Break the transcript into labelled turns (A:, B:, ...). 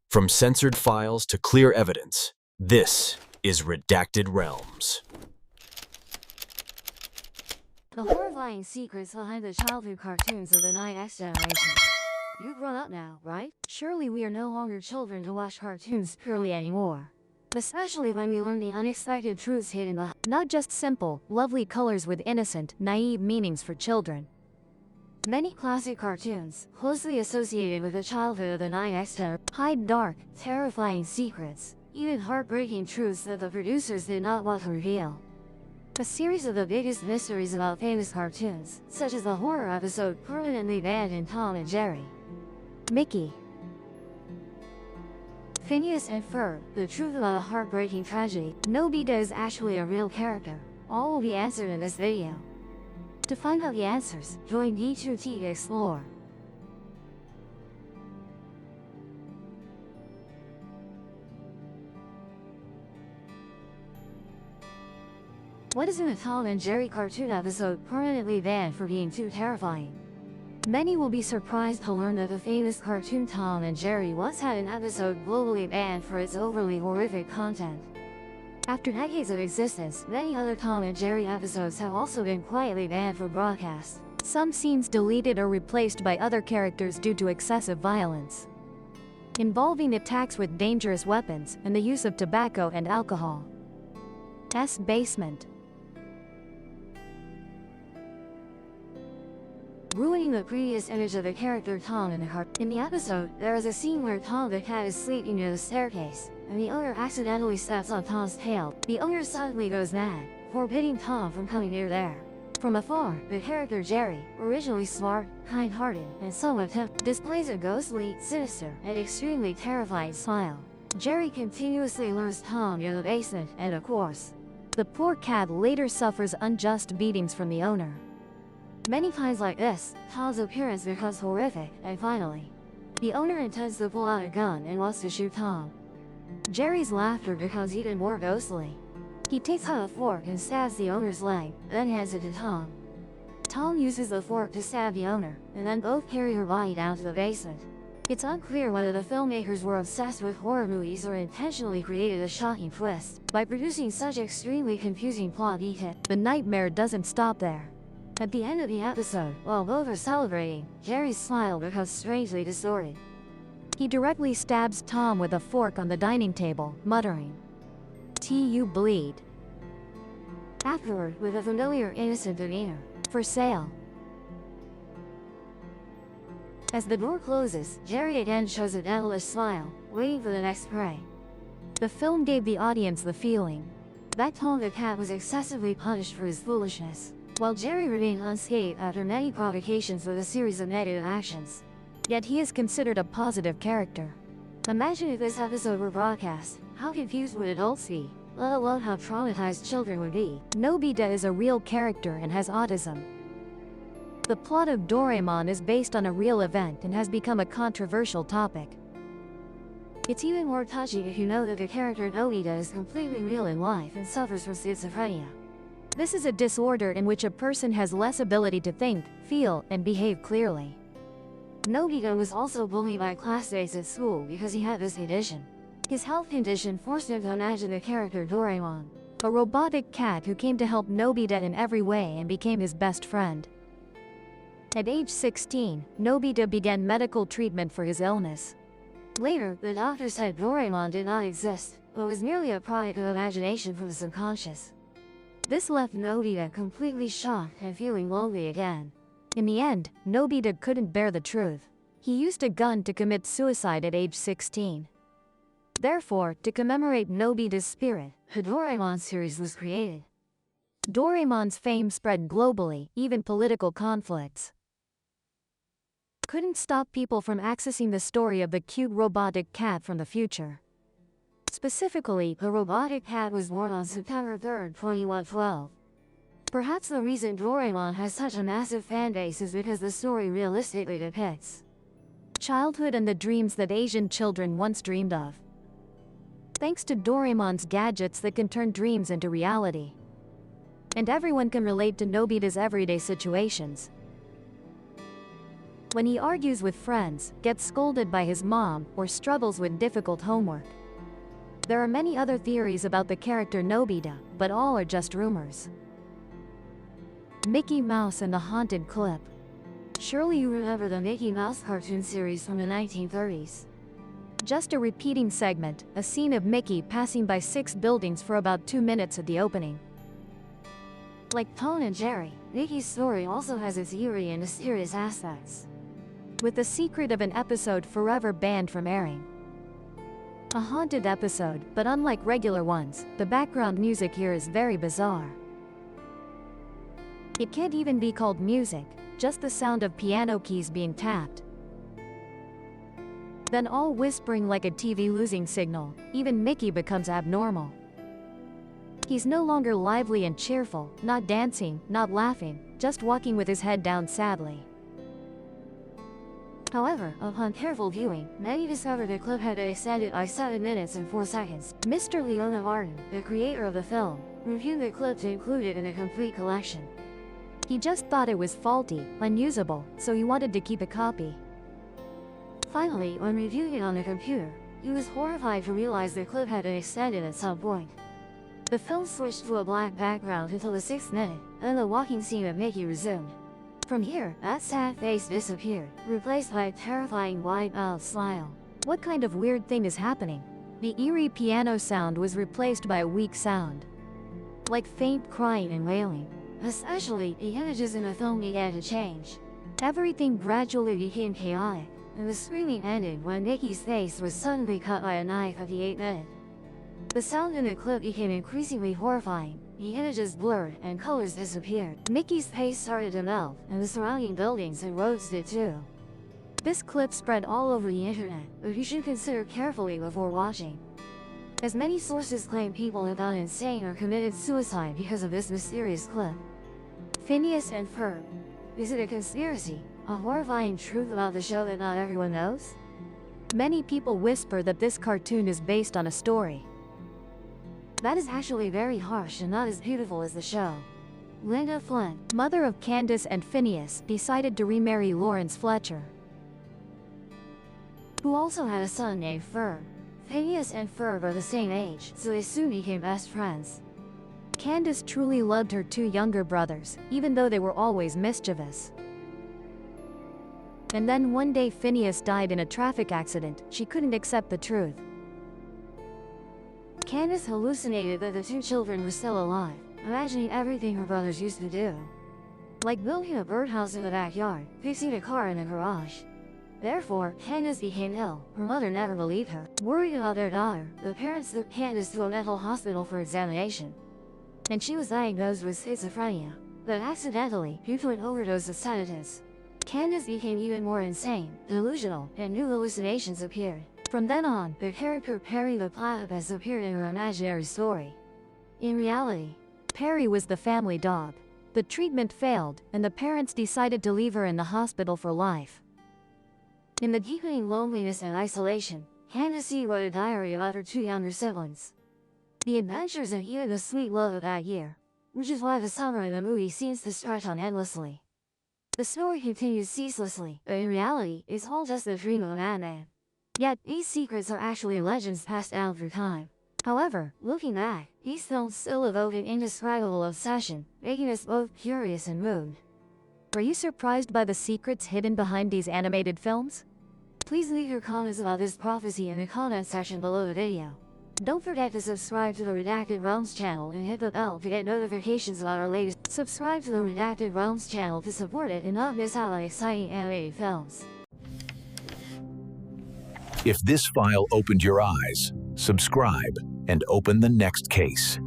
A: From censored files to clear evidence, this is Redacted Realms.
B: The horrifying secrets behind the childhood cartoons of the X generation. You've grown up now, right? Surely we are no longer children to watch cartoons purely anymore. Especially when we learn the unexpected truths hidden behind. Not just simple, lovely colors with innocent, naive meanings for children. Many classic cartoons, closely associated with the childhood of the X generation, hide dark, terrifying secrets, even heartbreaking truths that the producers did not want to reveal. A series of the biggest mysteries about famous cartoons, such as the horror episode permanently banned in Tom and Jerry. Mickey, Phineas and Ferb, the truth about a heartbreaking tragedy. Nobita is actually a real character. All will be answered in this video. To find out the answers, join D2T to explore. What is in a Tom and Jerry cartoon episode permanently banned for being too terrifying? Many will be surprised to learn that the famous cartoon Tom and Jerry once had an episode globally banned for its overly horrific content. After decades of existence, many other Tom and Jerry episodes have also been quietly banned for broadcast. Some scenes deleted or replaced by other characters due to excessive violence, involving attacks with dangerous weapons and the use of tobacco and alcohol. Basement. Ruining the previous image of the character Tom in the cartoon. In the episode, there is a scene where Tom the cat is sleeping near the staircase, and the owner accidentally steps on Tom's tail. The owner suddenly goes mad, forbidding Tom from coming near there. From afar, the character Jerry, originally smart, kind-hearted, and somewhat timid, displays a ghostly, sinister, and extremely terrifying smile. Jerry continuously lures Tom near the basement, and of course, the poor cat later suffers unjust beatings from the owner. Many times like this, Tom's appearance becomes horrific, and finally, the owner intends to pull out a gun and wants to shoot Tom. Jerry's laughter becomes even more ghostly. He takes out a fork and stabs the owner's leg, then hands it to Tom. Tom uses the fork to stab the owner, and then both carry her body down to the basement. It's unclear whether the filmmakers were obsessed with horror movies or intentionally created a shocking twist by producing such extremely confusing plot details. The nightmare doesn't stop there. At the end of the episode, while both are celebrating, Jerry's smile becomes strangely distorted. He directly stabs Tom with a fork on the dining table, muttering, "You bleed." Afterward, with a familiar innocent demeanor, "For sale." As the door closes, Jerry again shows a devilish smile, waiting for the next prey. The film gave the audience the feeling that Tom the cat was excessively punished for his foolishness, while Jerry remained unscathed after many provocations with a series of negative actions. Yet he is considered a positive character. Imagine if this episode were broadcast, how confused would adults be, let alone how traumatized children would be. Nobita is a real character and has autism. The plot of Doraemon is based on a real event and has become a controversial topic. It's even more touching if you know that the character Nobita is completely real in life and suffers from schizophrenia. This is a disorder in which a person has less ability to think, feel, and behave clearly. Nobita was also bullied by classmates at school because he had this condition. His health condition forced him to imagine the character Doraemon, a robotic cat who came to help Nobita in every way and became his best friend. At age 16, Nobita began medical treatment for his illness. Later, the doctor said Doraemon did not exist, but was merely a product of imagination from the subconscious. This left Nobita completely shocked and feeling lonely again. In the end, Nobita couldn't bear the truth. He used a gun to commit suicide at age 16. Therefore, to commemorate Nobita's spirit, the Doraemon series was created. Doraemon's fame spread globally, even political conflicts couldn't stop people from accessing the story of the cute robotic cat from the future. Specifically, the robotic cat was born on September 3, 2112. Perhaps the reason Doraemon has such a massive fanbase is because the story realistically depicts childhood and the dreams that Asian children once dreamed of. Thanks to Doraemon's gadgets that can turn dreams into reality. And everyone can relate to Nobita's everyday situations. When he argues with friends, gets scolded by his mom, or struggles with difficult homework. There are many other theories about the character Nobita, but all are just rumors. Mickey Mouse and the Haunted Clip. Surely you remember the Mickey Mouse cartoon series from the 1930s. Just a repeating segment, a scene of Mickey passing by 6 buildings for about 2 minutes at the opening. Like Tom and Jerry, Mickey's story also has its eerie and mysterious aspects, with the secret of an episode forever banned from airing. A haunted episode, but unlike regular ones, the background music here is very bizarre. It can't even be called music, just the sound of piano keys being tapped. Then all whispering like a TV losing signal, even Mickey becomes abnormal. He's no longer lively and cheerful, not dancing, not laughing, just walking with his head down sadly. However, upon careful viewing, many discovered the clip had extended by 7 minutes and 4 seconds. Mr. Leona Martin, the creator of the film, reviewed the clip to include it in a complete collection. He just thought it was faulty, unusable, so he wanted to keep a copy. Finally, when reviewing it on a computer, he was horrified to realize the clip had been extended at some point. The film switched to a black background until the 6th minute, and the walking scene of Mickey resumed. From here, that sad face disappeared, replaced by a terrifying wide-mouthed smile. What kind of weird thing is happening? The eerie piano sound was replaced by a weak sound, like faint crying and wailing. Especially, the images in the film began to change. Everything gradually became chaotic, and the screaming ended when Mickey's face was suddenly cut by a knife at the 8th minute. The sound in the clip became increasingly horrifying. The images blurred and colors disappeared. Mickey's face started to melt, and the surrounding buildings and roads did too. This clip spread all over the internet, but you should consider carefully before watching, as many sources claim people have gone insane or committed suicide because of this mysterious clip. Phineas and Ferb. Is it a conspiracy? A horrifying truth about the show that not everyone knows? Many people whisper that this cartoon is based on a story. That is actually very harsh and not as beautiful as the show. Linda Flynn, mother of Candace and Phineas, decided to remarry Lawrence Fletcher, who also had a son named Ferb. Phineas and Ferb are the same age, so they soon became best friends. Candace truly loved her 2 younger brothers, even though they were always mischievous. And then one day Phineas died in a traffic accident. She couldn't accept the truth. Candace hallucinated that the 2 children were still alive, imagining everything her brothers used to do, like building a birdhouse in the backyard, fixing a car in a garage. Therefore, Candace became ill. Her mother never believed her. Worried about their daughter, the parents took Candace to a mental hospital for examination, and she was diagnosed with schizophrenia, but accidentally due to an overdose of sedatives. Candace became even more insane, delusional, and new hallucinations appeared. From then on, the character Perry the Platypus appeared in her imaginary story. In reality, Perry was the family dog. The treatment failed, and the parents decided to leave her in the hospital for life. In the deepening loneliness and isolation, Candace wrote a diary about her 2 younger siblings, the adventures and even the sweet love of that year, which is why the summer in the movie seems to stretch on endlessly. The story continues ceaselessly, but in reality, it's all just a dream of a madman. Yet, these secrets are actually legends passed down through time. However, looking back, these films still evoke an indescribable obsession, making us both curious and moved. Were you surprised by the secrets hidden behind these animated films? Please leave your comments about this prophecy in the comment section below the video. Don't forget to subscribe to the Redacted Realms channel and hit the bell to get notifications about our latest. Subscribe to the Redacted Realms channel to support it and not miss out on exciting animated films.
C: If this file opened your eyes, subscribe and open the next case.